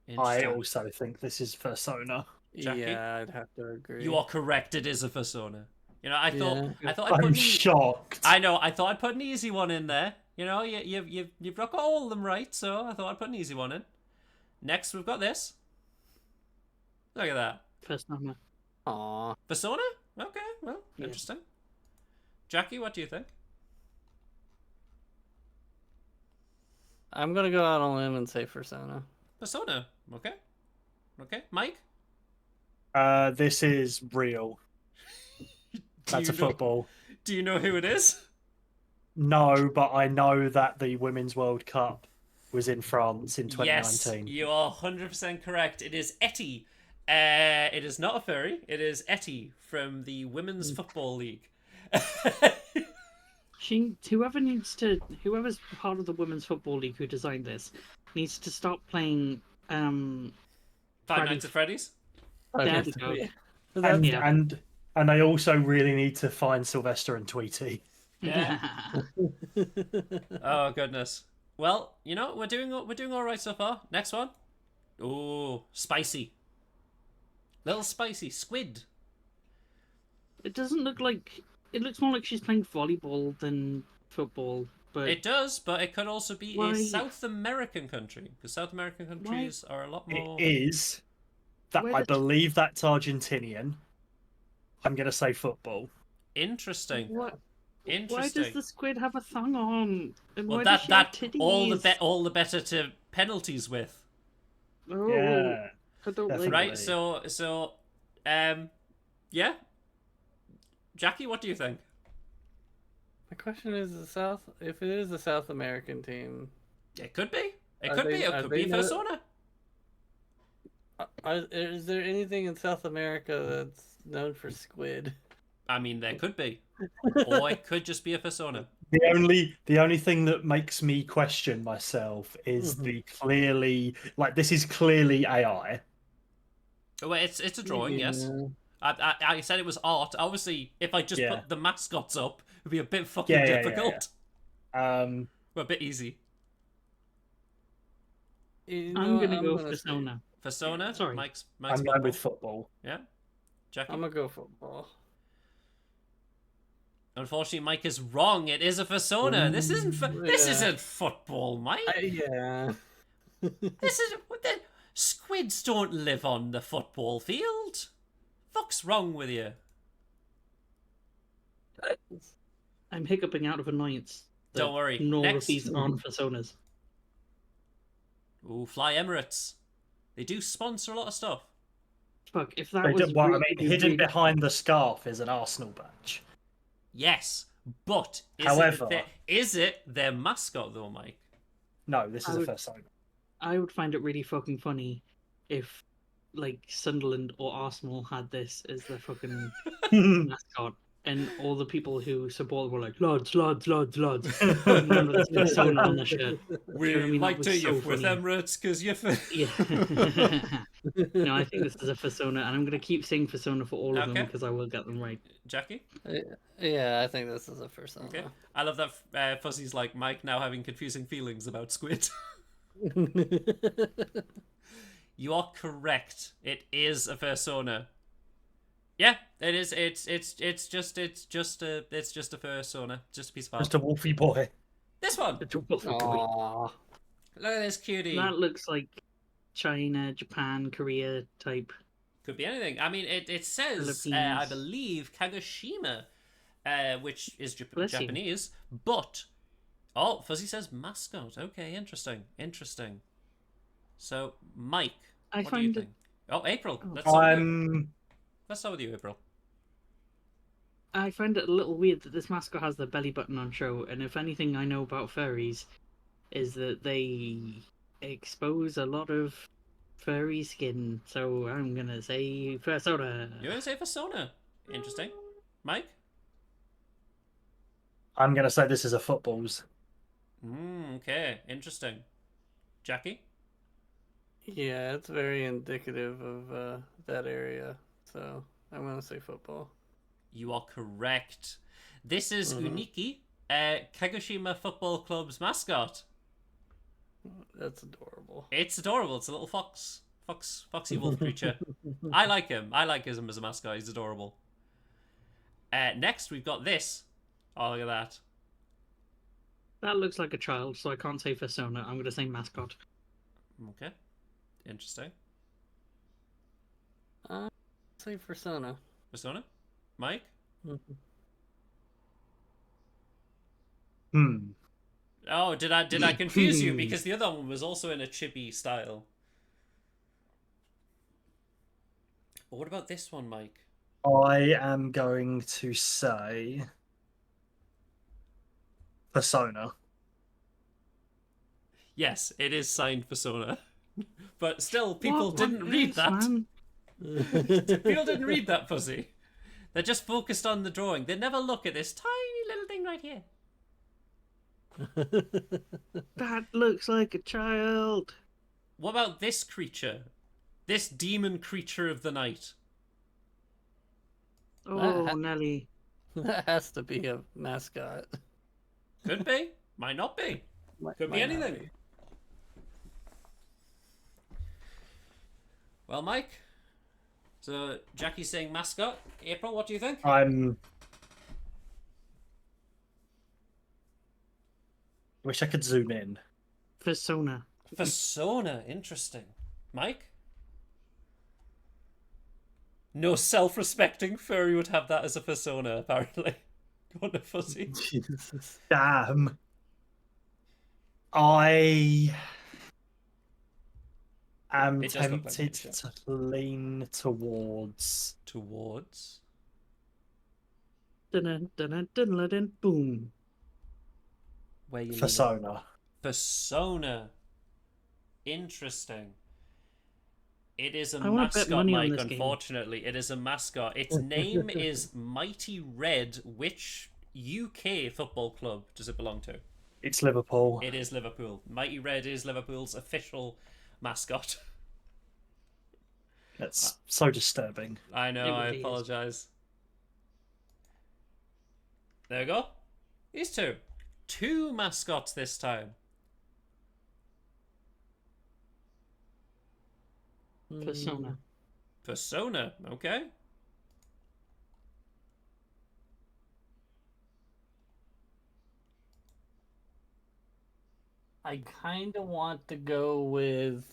I Interesting. also think this is Fursona. Jackie? Yeah, I'd have to agree. You are correct. It is a persona. You know, I thought I'd I'm put shocked. I know. I thought I'd put an easy one in there. You know, you've got all of them right, so I thought I'd put an easy one in. Next, we've got this. Look at that. Persona. Aw. Persona? Okay, well, Yeah. interesting. Jackie, what do you think? I'm gonna go out on a limb and say Persona. Persona. Okay. Mike? This is real. That's a you know- football. Do you know who it is? No, but I know that the Women's World Cup was in France in 2019. Yes, you are 100% correct. It is Etty. It is not a furry. It is Etty from the Women's Football League. Whoever's part of the Women's Football League who designed this needs to stop playing Five Freddy. Nights at Freddy's. There we go. And, Yeah. and I also really need to find Sylvester and Tweety. Yeah. Oh goodness. Well, you know, we're doing all right so far. Next one. Ooh, spicy. Little spicy squid. It doesn't look like... It looks more like she's playing volleyball than football, but... It does, but it could also be Why- a South American country because South American countries are a lot more. It is. That Where I does- believe that's Argentinian. I'm going to say football. Interesting. What? Why Interesting. does the squid have a thong on? And Well, why does that she have all titties? all the better to penalties with, Oh, Yeah. I don't like definitely. right? So, yeah. Jackie, what do you think? My question is if it is a South American team, It could be. It Are could they- be. It are could they be not- Persona. is there anything in South America that's known for squid? I mean, there could be, or it could just be a Persona. The only thing that makes me question myself is Mhm. the clearly this is clearly AI. Oh, well, it's a drawing, yes. Yeah. I said it was art. Obviously, if I just Yeah. put the mascots up, it'd be a bit fucking Yeah, yeah, yeah, difficult. Um, Well, a bit easy. You I'm know what, gonna go say- Persona. Persona. Sorry. Mike's I'm going with football. Yeah. Jackie. I'm gonna go football. Unfortunately, Mike is wrong. It is a Persona. This isn't. This Yeah. isn't football, Mike. Yeah. This is. Squids don't live on the football field. Fuck's wrong with you? I'm hiccuping out of annoyance. that Don't worry. Nor Next. of these aren't Personas. Ooh, Fly Emirates. They do sponsor a lot of stuff. Fuck, if that They was... do- well, I really, mean, hidden really- behind the scarf is an Arsenal badge. Yes, but However- is it their mascot though, Mike? No, this is I a would- Fursona. I would find it really fucking funny if like Sunderland or Arsenal had this as their fucking Hmm. mascot, and all the people who support were like, lads, lads, lads, lads, putting Emirates persona on the shirt. We You know what I mean? That like was to so you with funny. Emirates because you're. Yeah. No, I think this is a persona, and I'm gonna keep saying persona for all of them Okay. because I will get them right. Jackie? Yeah, I think this is a persona. Okay. I love that Fuzzy's like Mike now having confusing feelings about Squid. You are correct. It is a persona. Yeah, it is. It's just a persona. Just a piece of art. Just a wolfy boy. This one. It's a wolf boy. Aw. Look at this cutie. That looks like China, Japan, Korea type. Could be anything. I mean, it says Philippines. I believe Kagoshima, which is Bless you. Japanese, but Fuzzy says mascot. Okay, interesting. So, Mike, I what do you find think? Oh, April. Oh. Let's start with you, April. I find it a little weird that this mascot has the belly button on show, and if anything I know about furries is that they expose a lot of furry skin. So I'm gonna say persona. You're gonna say persona. Interesting. Mike? I'm going to say this is a footballs. Okay, interesting. Jackie? Yeah, it's very indicative of that area. So I'm gonna say football. You are correct. This is Uniki, Kagoshima Football Club's mascot. That's adorable. It's adorable. It's a little foxy wolf creature. I like him. I like him as a mascot. He's adorable. Next, we've got this. Oh, look at that. That looks like a child, so I can't say persona. I'm gonna say mascot. Okay. Interesting. Say persona. Persona? Mike? Hmm. Oh, did I confuse you? Because the other one was also in a chibi style. But what about this one, Mike? I am going to say persona. Yes, it is signed Persona. But still, people What didn't on read earth, that. man? People didn't read that, Fuzzy. They're just focused on the drawing. They never look at this tiny little thing right here. That looks like a child. What about this creature? This demon creature of the night. Oh, Nelly. That has to be a mascot. Could be. Might not be. Could be Might not anything. be. Well, Mike. So, Jackie's saying mascot. April, what do you think? Wish I could zoom in. Persona. Persona. Interesting. Mike? No self-respecting furry would have that as a persona, apparently. Go on to Fuzzy. Jesus. Damn. I am It does look like tempted it, to lean towards Towards. Dun dun dun dun boom. Where you leaning? persona. Persona. Interesting. It is a I wanna bet mascot, money on Mike, this game. unfortunately. It is a mascot. Its name is Mighty Red. Which UK football club does it belong to? It's Liverpool. It is Liverpool. Mighty Red is Liverpool's official mascot. That's so disturbing. I know, It I really is. apologise. There we go. These two. Two mascots this time. Persona. Persona, okay. I kind of want to go with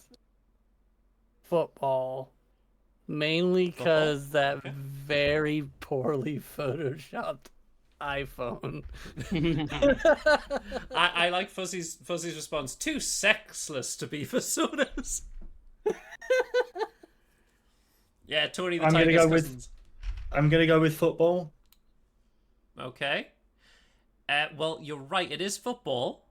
football, mainly because that Okay. very poorly photoshopped iPhone. I like Fuzzy's response. Too sexless to be personas. Yeah, Tony the I'm gonna Tiger's go with- cousins. I'm gonna go with football. Okay. Well, you're right. It is football.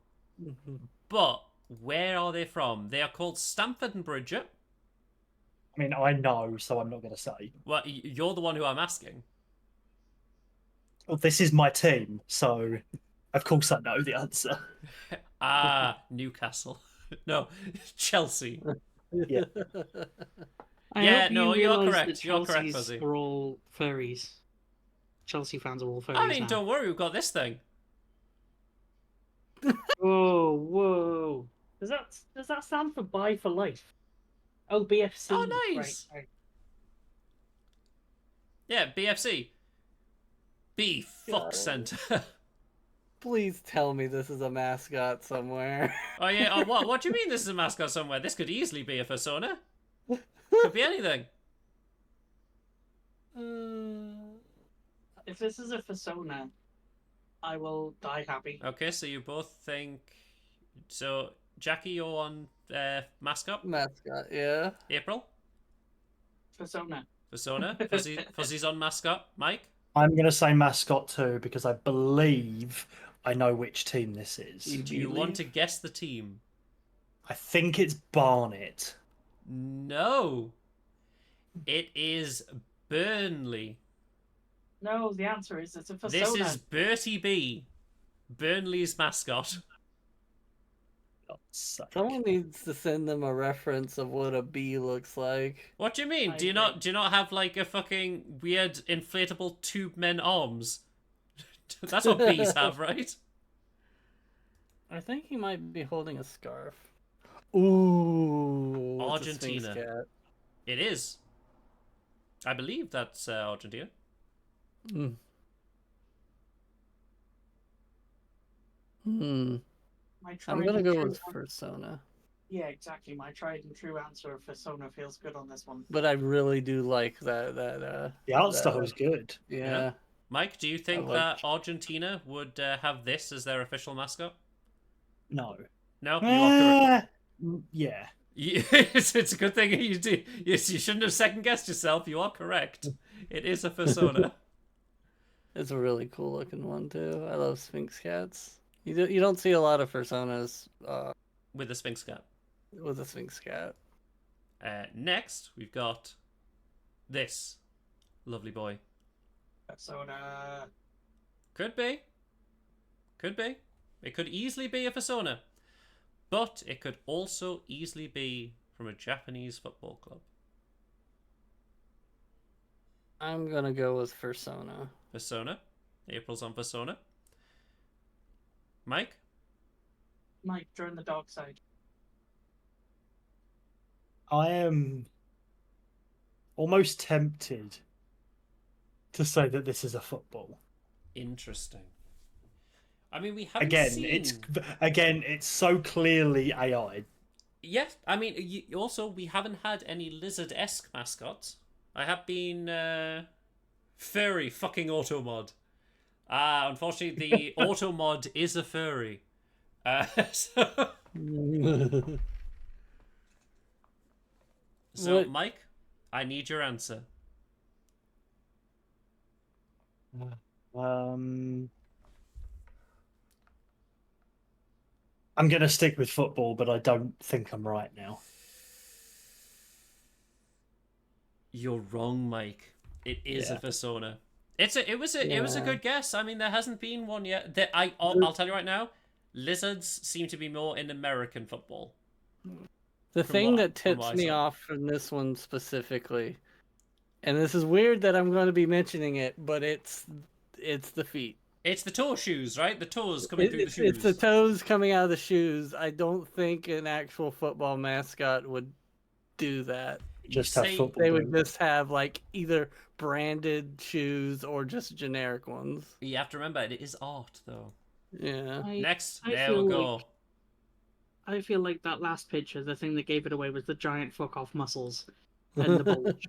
But where are they from? They are called Stamford and Bridget. I mean, I know, so I'm not going to say. Well, you're the one who I'm asking. Well, this is my team, so of course I know the answer. Newcastle. No, Chelsea. Yeah. I Yeah, hope no, you you're realise that correct. You're correct, Chelsea's Fuzzy. are all furries. Chelsea fans are all I furries mean, now. don't worry, we've got this thing. Whoa, whoa! Does that stand for Buy for Life? Oh, BFC. Oh, Right, nice. right. Yeah, BFC. B Fuck God. Center. Please tell me this is a mascot somewhere. Oh yeah. Oh, what? What do you mean this is a mascot somewhere? This could easily be a persona. Could be anything. If this is a persona, I will die happy. Okay, so you both think. So Jackie, you're on mascot. Mascot, yeah. April, Persona. persona. Fuzzy's on mascot. Mike. I'm going to say mascot too because I believe I know which team this is. Do you want to guess the team? I think it's Barnet. No. It is Burnley. No, the answer is it's a persona. This is Bertie B, Burnley's mascot. God's sake. Someone needs to send them a reference of what a bee looks like. What do you mean? I Do you agree. not have like a fucking weird inflatable tube men arms? That's what bees have, right? I think he might be holding a scarf. Ooh, it's a Sphinx Argentina. cat. It is. I believe that's Argentina. Mm. Hmm. My I'm tried gonna and go true with an- persona, Yeah, exactly. My tried and true answer of persona feels good on this one. but I really do like that. The art that- style is good. Yeah. Mike, do you think like- that Argentina would have this as their official mascot? No. No, you are correct. Yeah. It's a good thing you do. Yes, you shouldn't have second guessed yourself. You are correct. It is a persona. It's a really cool looking one too. I love Sphinx cats. You don't see a lot of personas With the Sphinx cat. with a Sphinx cat. Next, we've got this lovely boy. Persona. Could be. Could be. It could easily be a persona. But it could also easily be from a Japanese football club. I'm gonna go with persona. Persona. April's on persona. Mike? Mike, join the dark side. I am almost tempted to say that this is a football. Interesting. I mean, we haven't Again, seen... it's so clearly AI. Yeah, I mean, also, we haven't had any lizard-esque mascots. I have been furry fucking automod. Unfortunately, the automod is a furry. So What- Mike, I need your answer. I'm going to stick with football, but I don't think I'm right now. You're wrong, Mike. It is a Yeah. persona. It was a Yeah. good guess. I mean, there hasn't been one yet. I'll tell you right now, lizards seem to be more in American football. The From thing what- that from what tips I me saw. off from this one specifically, and this is weird that I'm going to be mentioning it, but it's the feet. It's the toe shoes, right? The toes coming through the It's shoes. the toes coming out of the shoes. I don't think an actual football mascot would do that. Just You have say football. They would boots. just have like either branded shoes or just generic ones. You have to remember, it is art, though. Yeah. Next, I there feel we go. like- I feel like that last picture, the thing that gave it away was the giant fuck off muscles and the bulge.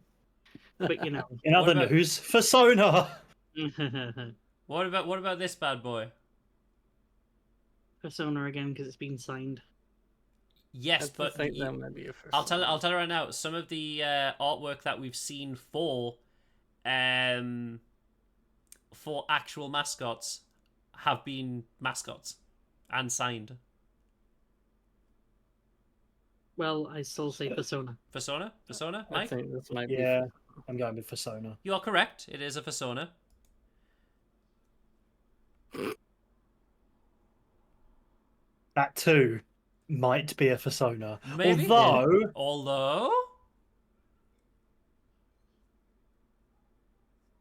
But you know. In What other about- news, Persona. What about this bad boy? Persona again because it's been signed. Yes, I but think that might be a first. I'll tell you right now. Some of the artwork that we've seen for actual mascots have been mascots and signed. Well, I still say persona. Persona? Persona? I Mike? think this might Yeah, I'm going with Persona. You are correct. It is a persona. That too might be a Persona. Maybe. Although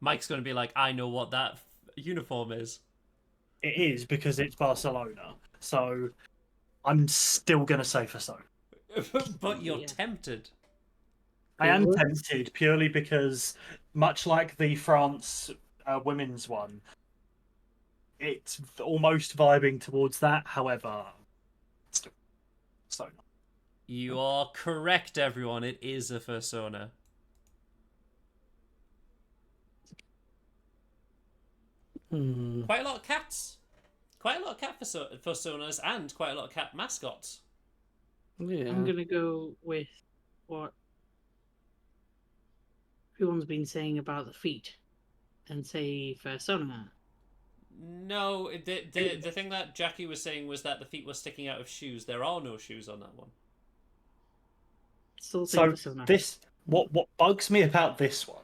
Mike's going to be like, I know what that uniform is. it is because it's Barcelona. So I'm still going to say Persona. But you're Yeah. tempted. I It am looks- tempted purely because, much like the France women's one, it's almost vibing towards that. However, still Persona. You are correct, everyone. It is a persona. Hmm. Quite a lot of cats. Quite a lot of cat personas and quite a lot of cat mascots. Yeah. I'm gonna go with what everyone's been saying about the feet, and say persona. No, the thing that Jackie was saying was that the feet were sticking out of shoes. There are no shoes on that one. Still say So persona. what bugs me about this one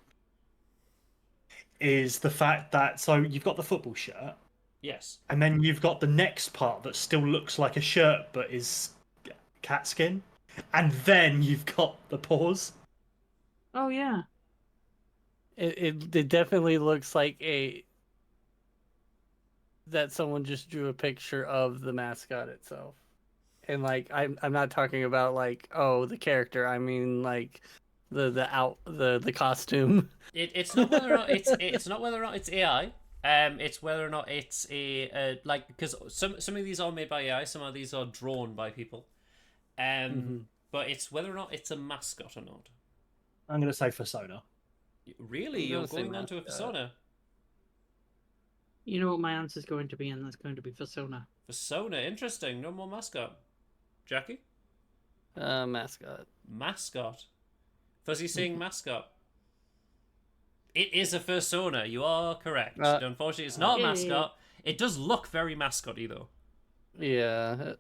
is the fact that you've got the football shirt, Yes. and then you've got the next part that still looks like a shirt but is cat skin, and then you've got the paws. Oh yeah. It definitely looks like that someone just drew a picture of the mascot itself. And like I'm not talking about like, oh, the character. I mean like the costume. It's not whether or not it's not whether or not it's AI. It's whether or not it's a like, because some of these are made by AI, some of these are drawn by people. But it's whether or not it's a mascot or not. I'm going to say Persona. Really, I'm you're gonna say going on to a mascot. persona. You know what my answer's going to be, and that's going to be persona. Persona, interesting. No more mascot. Jackie? Mascot. Mascot. Fuzzy saying mascot. It is a persona. You are correct. Unfortunately, it's not a Yay. mascot. It does look very mascot-y, though. Yeah.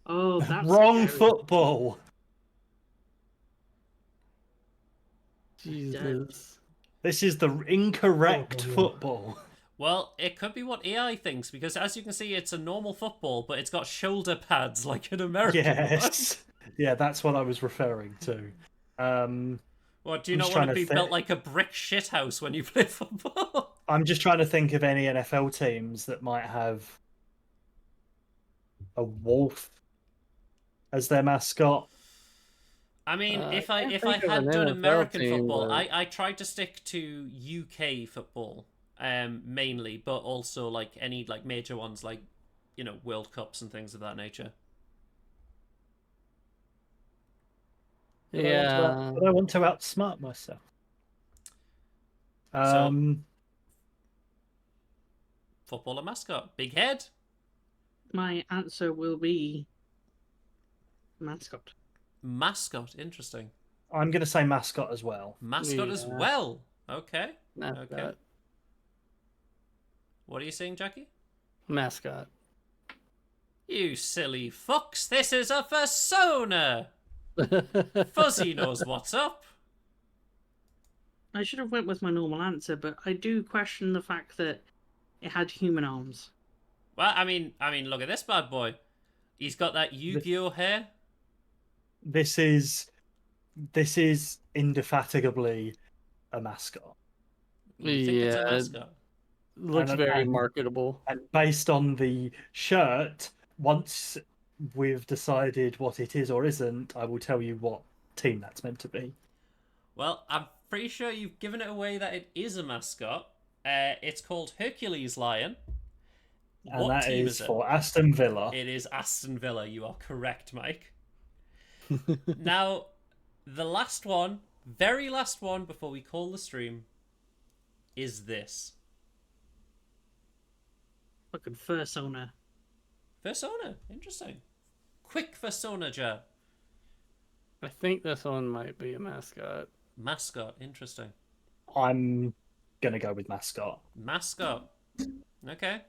Oh, that's Wrong scary. football. Jesus. This is the incorrect Oh. football. Well, it could be what AI thinks, because as you can see, it's a normal football, but it's got shoulder pads like an American one. Yes. Yeah, that's what I was referring to. What, do you I'm not just want to trying be to built thi- like a brick shithouse when you play football? I'm just trying to think of any NFL teams that might have a wolf as their mascot. I mean, if I can't if I think of had an done NFL American team, football, but- I tried to stick to UK football, mainly, but also like any like major ones like, you know, World Cups and things of that nature. Yeah. But I want to outsmart myself. Footballer mascot, big head. My answer will be mascot. Mascot, interesting. I'm going to say mascot as well. Mascot as Yeah. well. Okay. Mascot. Okay. What are you saying, Jackie? Mascot. You silly fucks, this is a persona! Fuzzy knows what's up. I should have went with my normal answer, but I do question the fact that it had human arms. Well, I mean, look at this bad boy. He's got that Yu-Gi-Oh hair. This is indefatigably a mascot. You think it's a Yeah. mascot? Looks And- very and- marketable. And based on the shirt, once we've decided what it is or isn't, I will tell you what team that's meant to be. Well, I'm pretty sure you've given it away that it is a mascot. It's called Hercules Lion. And What that team is it? for Aston Villa. It is Aston Villa. You are correct, Mike. Now, the last one, very last one before we call the stream, is this. Fucking persona. Persona. Interesting. Quick persona jab. I think this one might be a mascot. Mascot. Interesting. I'm gonna go with mascot. Mascot. Okay.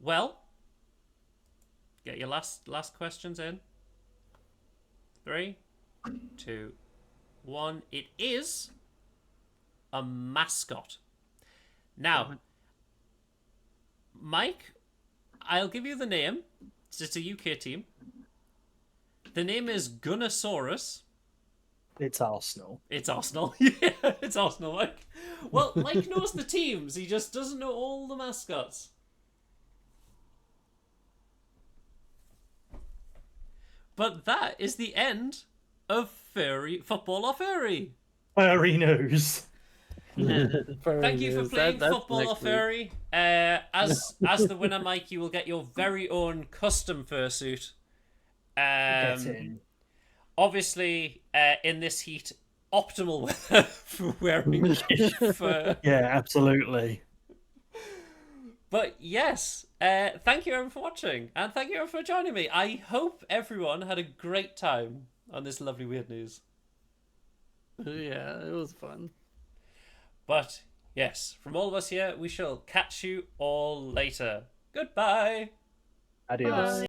Well, get your last questions in. 3, 2, 1. It is a mascot. Now, Mike, I'll give you the name. It's a UK team. The name is Gunnosaurus. It's Arsenal. It's Arsenal. Yeah, it's Arsenal, Mike. Well, Mike knows the teams. He just doesn't know all the mascots. But that is the end of Furry Football or Furry. Furry news. Thank you for playing That's Football or next week. Furry. As the winner, Mike, you will get your very own custom fursuit. Get in. Obviously, in this heat, optimal weather for wearing fur. Yeah, absolutely. But yes, thank you everyone for watching, and thank you everyone for joining me. I hope everyone had a great time on this lovely weird news. Yeah, it was fun. But yes, from all of us here, we shall catch you all later. Goodbye. Adios. Bye.